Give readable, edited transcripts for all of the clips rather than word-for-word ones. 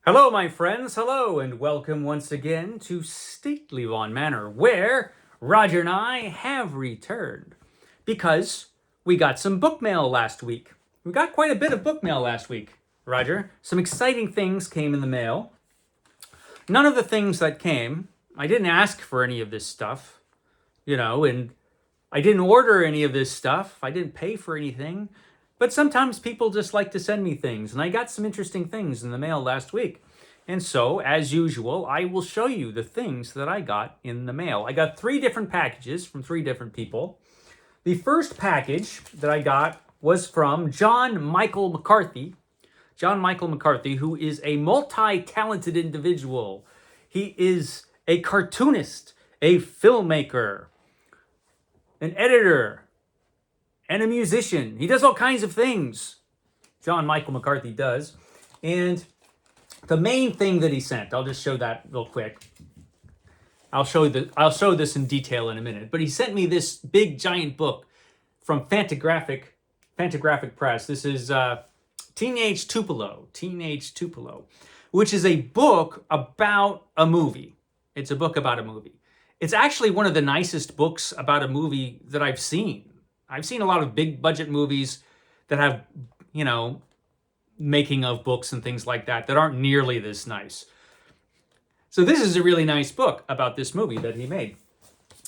Hello, my friends. Hello, and welcome once again to Stately Vaughan Manor, where Roger and I have returned because we got some book mail last week. We got quite a bit of book mail last week, Roger. Some exciting things came in the mail. None of the things that came, I didn't ask for any of this stuff, and I didn't order any of this stuff. I didn't pay for anything. But sometimes people just like to send me things, and I got some interesting things in the mail last week. And so, as usual, I will show you the things that I got in the mail. I got 3 different packages from 3 different people. The first package that I got was from John Michael McCarthy. John Michael McCarthy, who is a multi-talented individual. He is a cartoonist, a filmmaker, an editor, and a musician. He does all kinds of things. John Michael McCarthy does. And the main thing that he sent, I'll just show that real quick. I'll show this in detail in a minute. But he sent me this big giant book from Fantagraphic Press. This is Teenage Tupelo, which is a book about a movie. It's a book about a movie. It's actually one of the nicest books about a movie that I've seen. I've seen a lot of big budget movies that have, making of books and things like that aren't nearly this nice. So this is a really nice book about this movie that he made,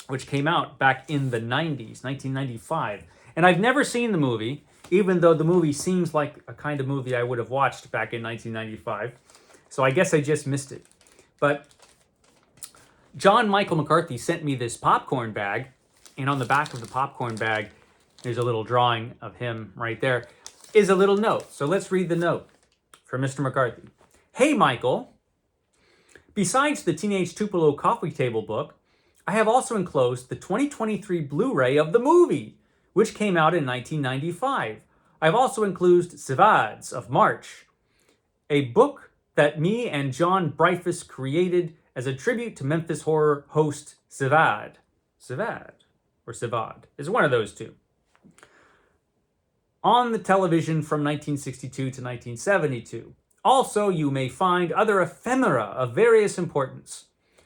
which came out back in the 90s, 1995. And I've never seen the movie, even though the movie seems like a kind of movie I would have watched back in 1995. So I guess I just missed it. But John Michael McCarthy sent me this popcorn bag, and on the back of the popcorn bag, there's a little drawing of him right there, is a little note. So let's read the note from Mr. McCarthy. Hey, Michael. Besides the Teenage Tupelo coffee table book, I have also enclosed the 2023 Blu-ray of the movie, which came out in 1995. I've also enclosed Sivads of March, a book that me and John Breifus created as a tribute to Memphis horror host Sivad. Sivad or Sivad is one of those two. On the television from 1962 to 1972. Also, you may find other ephemera of various importance.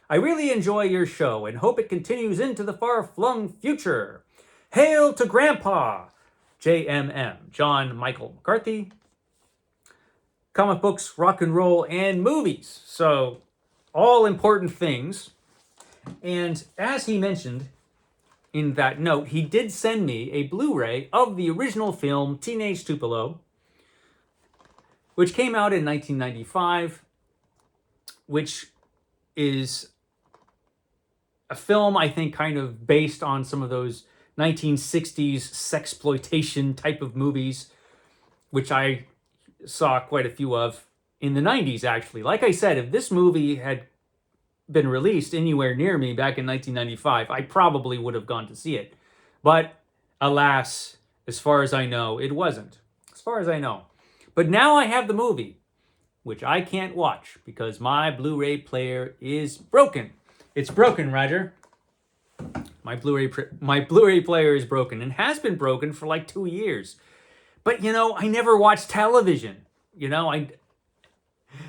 I really enjoy your show and hope it continues into the far-flung future. Hail to Grandpa! JMM, John Michael McCarthy. Comic books, rock and roll, and movies. So, all important things. And as he mentioned in that note, he did send me a Blu-ray of the original film Teenage Tupelo, which came out in 1995, which is a film, I think, kind of based on some of those 1960s sexploitation type of movies, which I saw quite a few of in the 90s, actually. Like I said, if this movie had been released anywhere near me back in 1995, I probably would have gone to see it. But alas, as far as I know, it wasn't. As far as I know. But now I have the movie, which I can't watch because my Blu-ray player is broken. It's broken, Roger. My Blu-ray player is broken and has been broken for like 2 years. But I never watched television.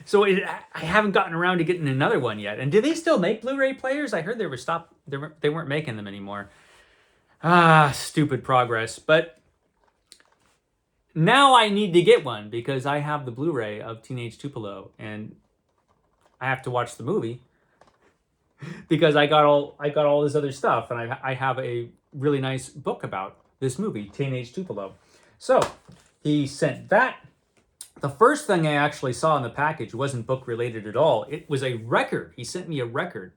So I haven't gotten around to getting another one yet. And do they still make Blu-ray players? I heard they were stopped. They weren't making them anymore. Stupid progress. But now I need to get one because I have the Blu-ray of Teenage Tupelo, and I have to watch the movie because I got all this other stuff, and I have a really nice book about this movie, Teenage Tupelo. So he sent that. The first thing I actually saw in the package wasn't book related at all. It was a record. He sent me a record.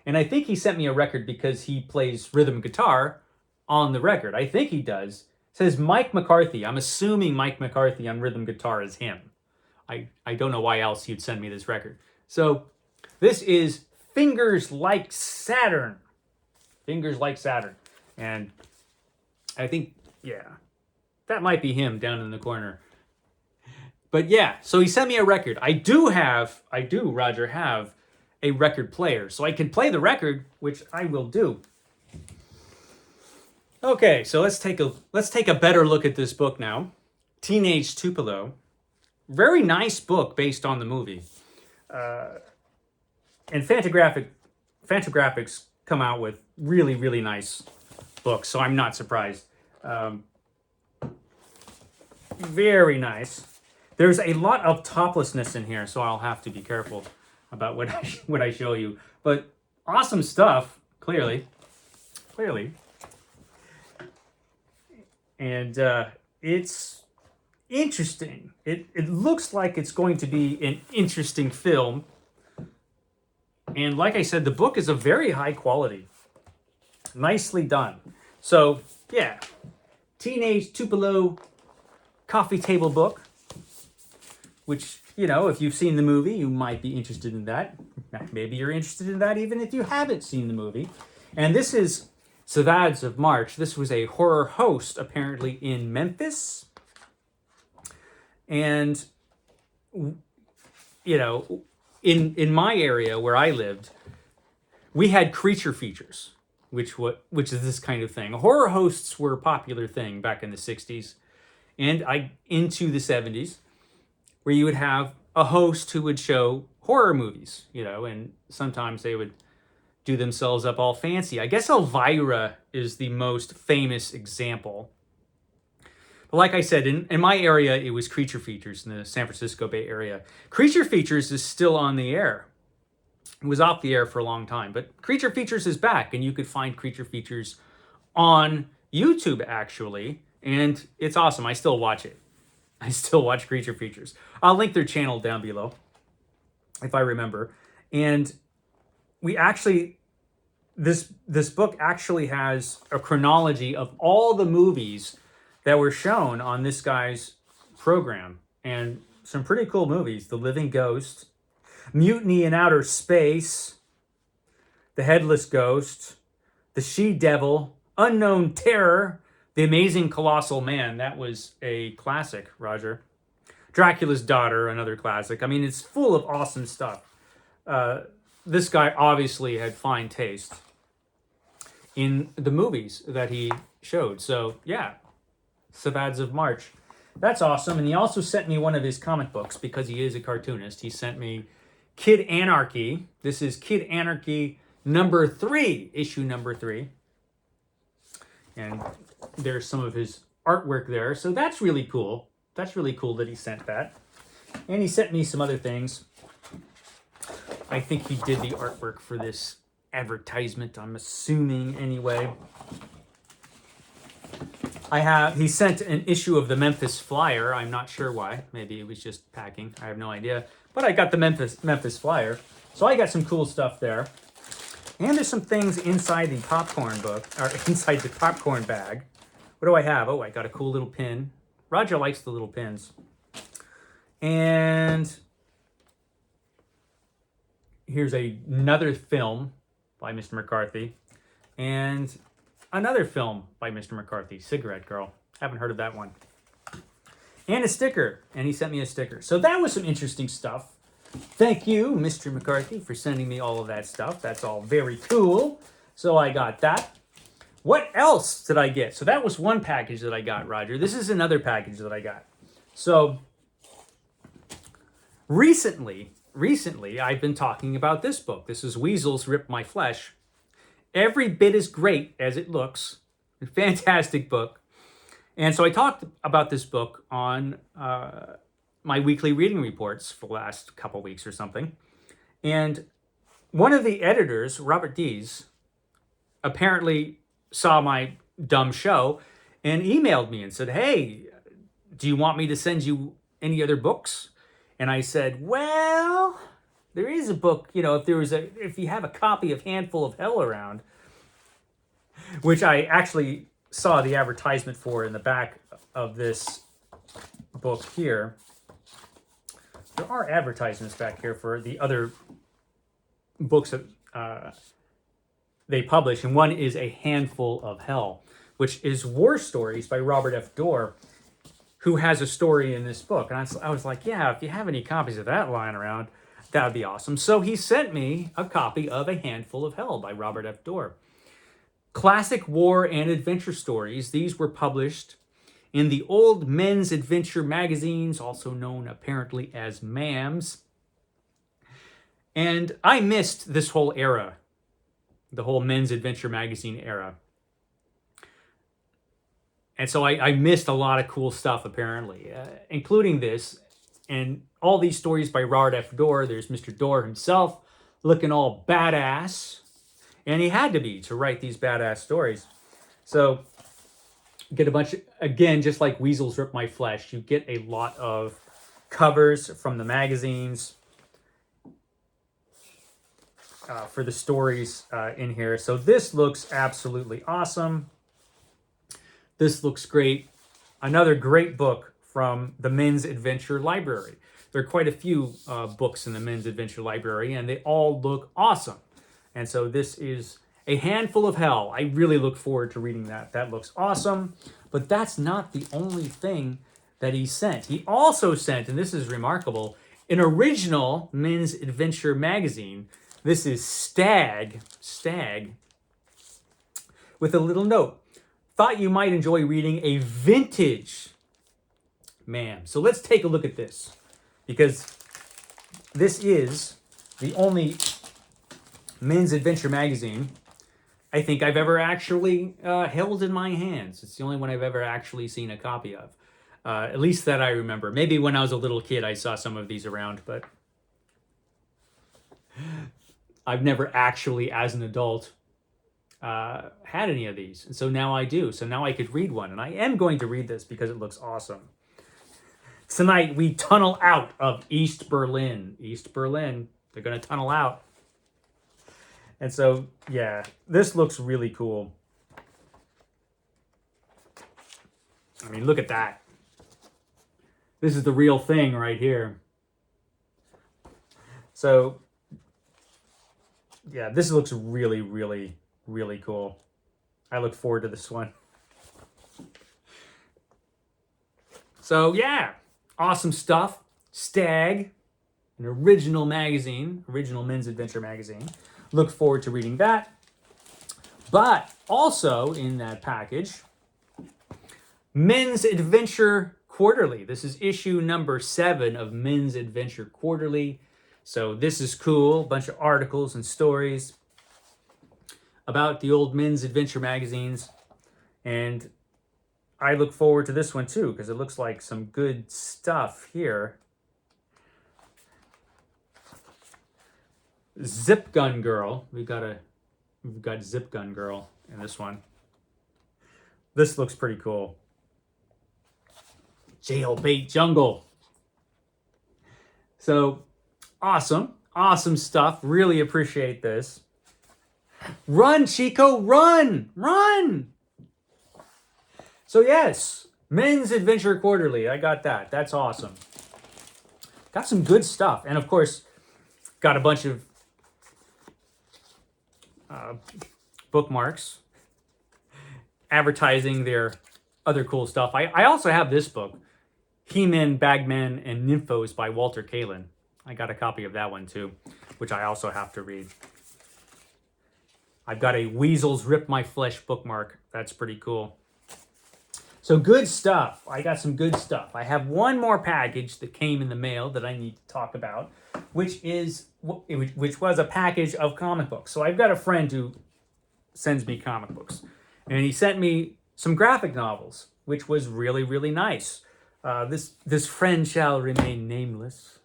And I think he sent me a record because he plays rhythm guitar on the record. I think he does. It says Mike McCarthy. I'm assuming Mike McCarthy on rhythm guitar is him. I don't know why else he'd send me this record. So this is Fingers Like Saturn. Fingers Like Saturn. And I think, yeah, that might be him down in the corner. But yeah, so he sent me a record. I do, Roger, have a record player. So I can play the record, which I will do. Okay, so let's take a better look at this book now. Teenage Tupelo. Very nice book based on the movie. And Fantagraphics come out with really, really nice books, so I'm not surprised. Very nice. There's a lot of toplessness in here, so I'll have to be careful about what I show you. But awesome stuff, clearly. And it's interesting. It looks like it's going to be an interesting film. And like I said, the book is of very high quality. Nicely done. So, yeah. Teenage Tupelo coffee table book. Which, you know, if you've seen the movie, you might be interested in that. Maybe you're interested in that even if you haven't seen the movie. And this is Savage of March. This was a horror host, apparently, in Memphis. And, you know, in my area where I lived, we had creature features, which is this kind of thing. Horror hosts were a popular thing back in the 60s and into the 70s. Where you would have a host who would show horror movies, you know, and sometimes they would do themselves up all fancy. I guess Elvira is the most famous example. But like I said, in my area, it was Creature Features in the San Francisco Bay Area. Creature Features is still on the air. It was off the air for a long time, but Creature Features is back, and you could find Creature Features on YouTube, actually, and it's awesome. I still watch it. I still watch Creature Features. I'll link their channel down below, if I remember. And we actually, this book actually has a chronology of all the movies that were shown on this guy's program. And some pretty cool movies. The Living Ghost, Mutiny in Outer Space, The Headless Ghost, The She-Devil, Unknown Terror, The Amazing Colossal Man. That was a classic, Roger. Dracula's Daughter, another classic. I mean, it's full of awesome stuff. This guy obviously had fine taste in the movies that he showed. So, yeah, Savage of March. That's awesome. And he also sent me one of his comic books because he is a cartoonist. He sent me Kid Anarchy. This is Kid Anarchy number 3, issue number 3. And there's some of his artwork there. So that's really cool. That's really cool that he sent that. And he sent me some other things. I think he did the artwork for this advertisement, I'm assuming, anyway. He sent an issue of the Memphis Flyer. I'm not sure why. Maybe it was just packing. I have no idea. But I got the Memphis Flyer. So I got some cool stuff there. And there's some things inside the popcorn book, or inside the popcorn bag. What do I have? Oh, I got a cool little pin. Roger likes the little pins. And here's another film by Mr. McCarthy. And another film by Mr. McCarthy, Cigarette Girl. Haven't heard of that one. And a sticker. And he sent me a sticker. So that was some interesting stuff. Thank you, Mr. McCarthy, for sending me all of that stuff. That's all very cool. So I got that. What else did I get? So that was one package that I got, Roger. This is another package that I got. So recently, I've been talking about this book. This is Weasels Rip My Flesh. Every bit as great as it looks. Fantastic book. And so I talked about this book on my weekly reading reports for the last couple weeks or something. And one of the editors, Robert Dees, apparently saw my dumb show and emailed me and said, hey, do you want me to send you any other books? And I said, well, there is a book, you know, if you have a copy of Handful of Hell around, which I actually saw the advertisement for in the back of this book here. There are advertisements back here for the other books that they publish, and one is A Handful of Hell, which is War Stories by Robert F. Dorr, who has a story in this book. And I was like, yeah, if you have any copies of that lying around, that would be awesome. So he sent me a copy of A Handful of Hell by Robert F. Dorr. Classic war and adventure stories. These were published in the Old Men's Adventure magazines, also known apparently as MAMs. And I missed this whole era, the whole men's adventure magazine era. And so I missed a lot of cool stuff, apparently, including this and all these stories by Robert F. Dorr. There's Mr. Dorr himself looking all badass. And he had to be to write these badass stories. So get a bunch, again, just like Weasels Rip My Flesh, you get a lot of covers from the magazines for the stories in here. So this looks absolutely awesome. This looks great. Another great book from the Men's Adventure Library. There are quite a few books in the Men's Adventure Library, and they all look awesome. And so this is A Handful of Hell. I really look forward to reading that. That looks awesome. But that's not the only thing that he sent. He also sent, and this is remarkable, an original Men's Adventure magazine. This is Stag, with a little note. Thought you might enjoy reading a vintage man. So let's take a look at this, because this is the only men's adventure magazine I think I've ever actually held in my hands. It's the only one I've ever actually seen a copy of, at least that I remember. Maybe when I was a little kid I saw some of these around, but I've never actually, as an adult, had any of these. And so now I do. So now I could read one. And I am going to read this because it looks awesome. Tonight we tunnel out of East Berlin. East Berlin. They're going to tunnel out. And so, yeah, this looks really cool. I mean, look at that. This is the real thing right here. So, yeah, this looks really, really, really cool. I look forward to this one. So, yeah, awesome stuff. Stag, an original magazine, original men's adventure magazine. Look forward to reading that. But also in that package, Men's Adventure Quarterly. This is issue number 7 of Men's Adventure Quarterly. So this is cool. A bunch of articles and stories about the old men's adventure magazines. And I look forward to this one too, because it looks like some good stuff here. Zip Gun Girl. We've got Zip Gun Girl in this one. This looks pretty cool. Jailbait Jungle. So awesome. Awesome stuff. Really appreciate this. Run, Chico, run! Run! So yes, Men's Adventure Quarterly. I got that. That's awesome. Got some good stuff. And of course, got a bunch of bookmarks advertising their other cool stuff. I also have this book, He-Men, Bagmen, and Nymphos by Walter Kalin. I got a copy of that one too, which I also have to read. I've got a Weasels Rip My Flesh bookmark. That's pretty cool. So good stuff. I got some good stuff. I have one more package that came in the mail that I need to talk about, which was a package of comic books. So I've got a friend who sends me comic books, and he sent me some graphic novels, which was really, really nice. This friend shall remain nameless.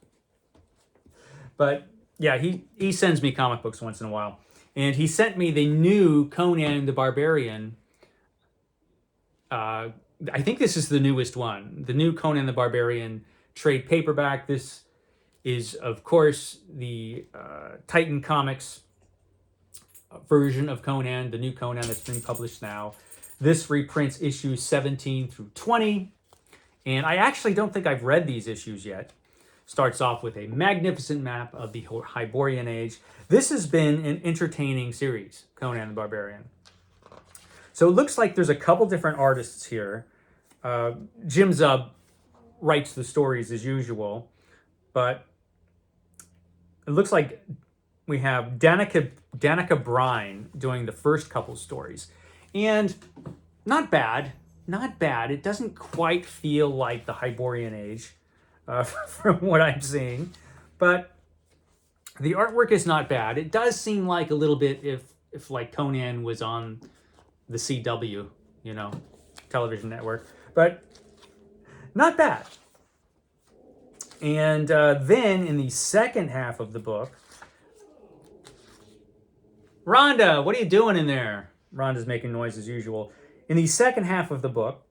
But yeah, he sends me comic books once in a while. And he sent me the new Conan the Barbarian. I think this is the newest one. The new Conan the Barbarian trade paperback. This is, of course, the Titan Comics version of Conan, the new Conan that's been published now. This reprints issues 17 through 20. And I actually don't think I've read these issues yet. Starts off with a magnificent map of the Hyborian Age. This has been an entertaining series, Conan the Barbarian. So it looks like there's a couple different artists here. Jim Zub writes the stories as usual, but it looks like we have Danica Brine doing the first couple stories. And not bad, not bad. It doesn't quite feel like the Hyborian Age from what I'm seeing, but The artwork is not bad. It does seem like a little bit if like Conan was on the CW, you know, television network, but not bad. And then in the second half of the book, Rhonda, what are you doing in there? Rhonda's making noise as usual. In the second half of the book,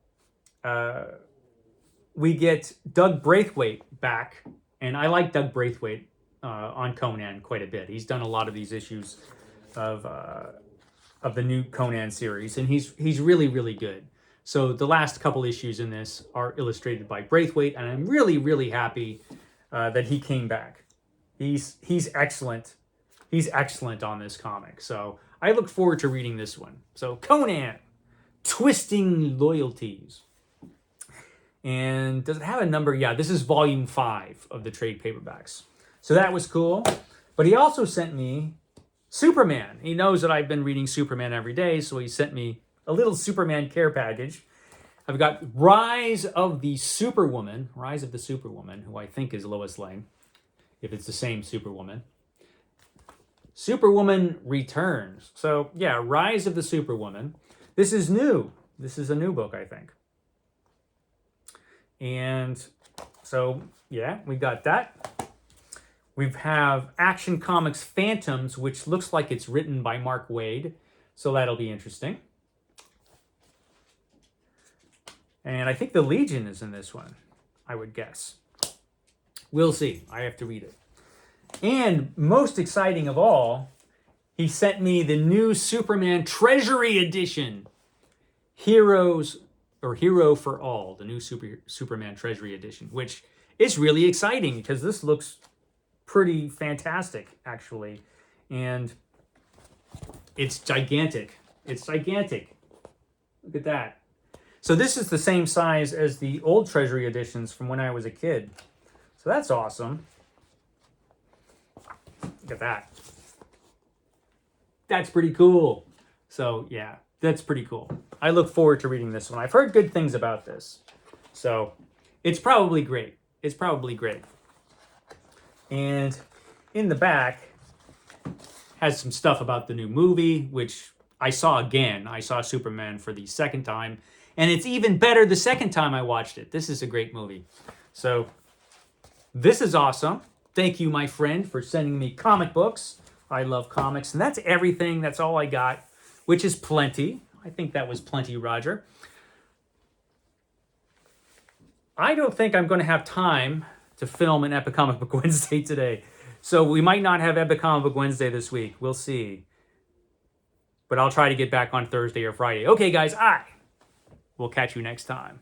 we get Doug Braithwaite back, and I like Doug Braithwaite on Conan quite a bit. He's done a lot of these issues of the new Conan series, and he's really, really good. So the last couple issues in this are illustrated by Braithwaite, and I'm really, really happy that he came back. He's excellent. He's excellent on this comic. So I look forward to reading this one. So Conan, Twisting Loyalties. And does it have a number? Yeah, this is volume 5 of the trade paperbacks. So that was cool. But he also sent me Superman. He knows that I've been reading Superman every day, so he sent me a little Superman care package. I've got Rise of the Superwoman, who I think is Lois Lane, if it's the same Superwoman. Superwoman Returns. So, yeah, Rise of the Superwoman. This is new. This is a new book, I think. And so, yeah, we got that. We have Action Comics Phantoms, which looks like it's written by Mark Waid. So that'll be interesting. And I think the Legion is in this one, I would guess. We'll see. I have to read it. And most exciting of all, he sent me the new Superman Treasury Edition. Hero for All, the new Superman Treasury Edition, which is really exciting because this looks pretty fantastic, actually. And it's gigantic. It's gigantic. Look at that. So this is the same size as the old Treasury editions from when I was a kid. So that's awesome. Look at that. That's pretty cool. So yeah, that's pretty cool. I look forward to reading this one. I've heard good things about this. So it's probably great. It's probably great. And in the back has some stuff about the new movie, which I saw again. I saw Superman for the second time. And it's even better the second time I watched it. This is a great movie. So this is awesome. Thank you, my friend, for sending me comic books. I love comics. And that's everything. That's all I got, which is plenty. I think that was plenty, Roger. I don't think I'm going to have time to film an Epic Comic Book Wednesday today. So we might not have Epic Comic Book Wednesday this week. We'll see. But I'll try to get back on Thursday or Friday. Okay, guys, we'll catch you next time.